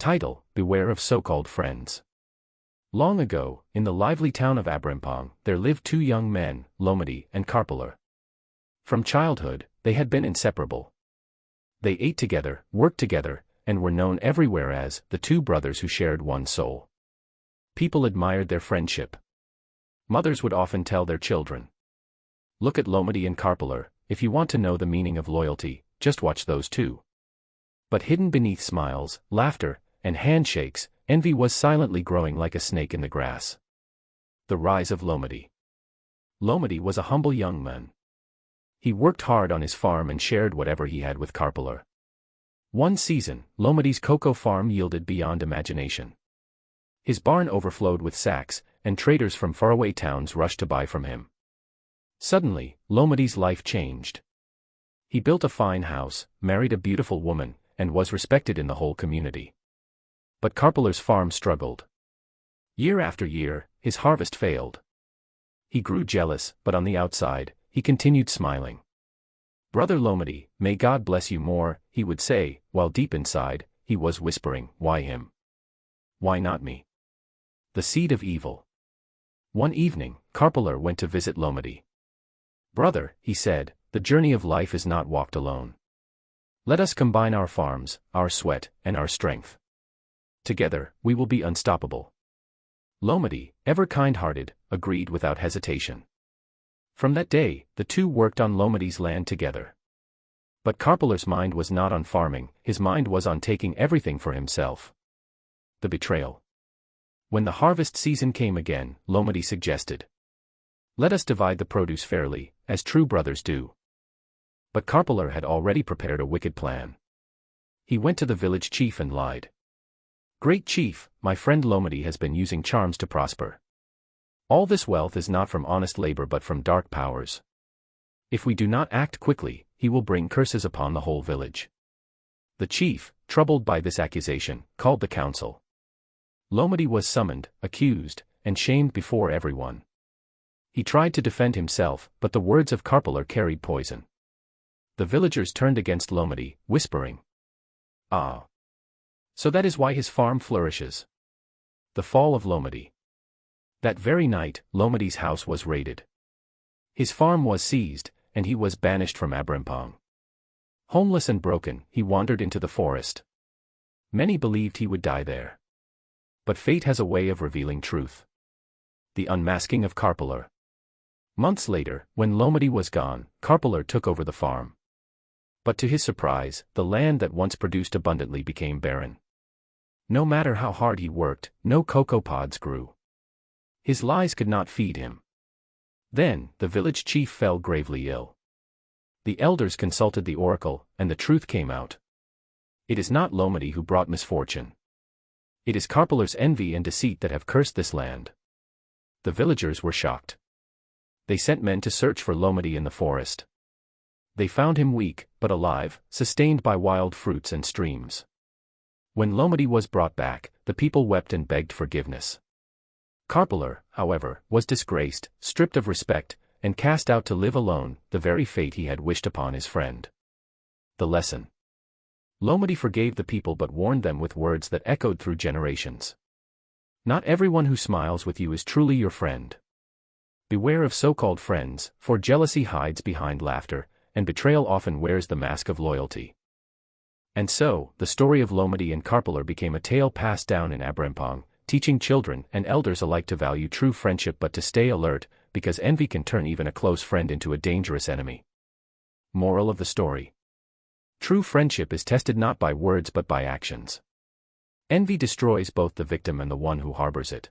Title: Beware of So-Called Friends. Long ago, in the lively town of Abrimpong, there lived two young men, Lomedy and Carpulor. From childhood, they had been inseparable. They ate together, worked together, and were known everywhere as the two brothers who shared one soul. People admired their friendship. Mothers would often tell their children, "Look at Lomedy and Carpulor, if you want to know the meaning of loyalty, just watch those two." But hidden beneath smiles, laughter, and handshakes, envy was silently growing like a snake in the grass. The rise of Lomedy. Lomedy was a humble young man. He worked hard on his farm and shared whatever he had with Carpulor. One season, Lomedy's cocoa farm yielded beyond imagination. His barn overflowed with sacks, and traders from faraway towns rushed to buy from him. Suddenly, Lomedy's life changed. He built a fine house, married a beautiful woman, and was respected in the whole community. But Carpulor's farm struggled. Year after year, his harvest failed. He grew jealous, but on the outside, he continued smiling. "Brother Lomedy, may God bless you more," he would say, while deep inside, he was whispering, "Why him? Why not me?" The seed of evil. One evening, Carpulor went to visit Lomedy. "Brother," he said, "the journey of life is not walked alone. Let us combine our farms, our sweat, and our strength. Together, we will be unstoppable." Lomedy, ever kind-hearted, agreed without hesitation. From that day, the two worked on Lomedy's land together. But Carpulor's mind was not on farming, his mind was on taking everything for himself. The betrayal. When the harvest season came again, Lomedy suggested, "Let us divide the produce fairly, as true brothers do." But Carpulor had already prepared a wicked plan. He went to the village chief and lied. "Great chief, my friend Lomedy has been using charms to prosper. All this wealth is not from honest labor but from dark powers. If we do not act quickly, he will bring curses upon the whole village." The chief, troubled by this accusation, called the council. Lomedy was summoned, accused, and shamed before everyone. He tried to defend himself, but the words of Carpulor carried poison. The villagers turned against Lomedy, whispering, "Ah! So that is why his farm flourishes." The fall of Lomedy. That very night, Lomedy's house was raided. His farm was seized, and he was banished from Abrimpong. Homeless and broken, he wandered into the forest. Many believed he would die there. But fate has a way of revealing truth. The unmasking of Carpulor. Months later, when Lomedy was gone, Carpulor took over the farm. But to his surprise, the land that once produced abundantly became barren. No matter how hard he worked, no cocoa pods grew. His lies could not feed him. Then, the village chief fell gravely ill. The elders consulted the oracle, and the truth came out. It is not Lomedy who brought misfortune. It is Carpulor's envy and deceit that have cursed this land. The villagers were shocked. They sent men to search for Lomedy in the forest. They found him weak, but alive, sustained by wild fruits and streams. When Lomedy was brought back, the people wept and begged forgiveness. Carpulor, however, was disgraced, stripped of respect, and cast out to live alone, the very fate he had wished upon his friend. The lesson. Lomedy forgave the people but warned them with words that echoed through generations. Not everyone who smiles with you is truly your friend. Beware of so-called friends, for jealousy hides behind laughter, and betrayal often wears the mask of loyalty. And so, the story of Lomedy and Carpulor became a tale passed down in Abrimpong, teaching children and elders alike to value true friendship but to stay alert, because envy can turn even a close friend into a dangerous enemy. Moral of the story. True friendship is tested not by words but by actions. Envy destroys both the victim and the one who harbors it.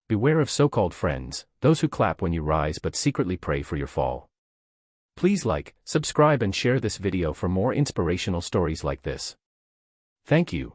Beware of so-called friends, those who clap when you rise but secretly pray for your fall. Please like, subscribe and share this video for more inspirational stories like this. Thank you.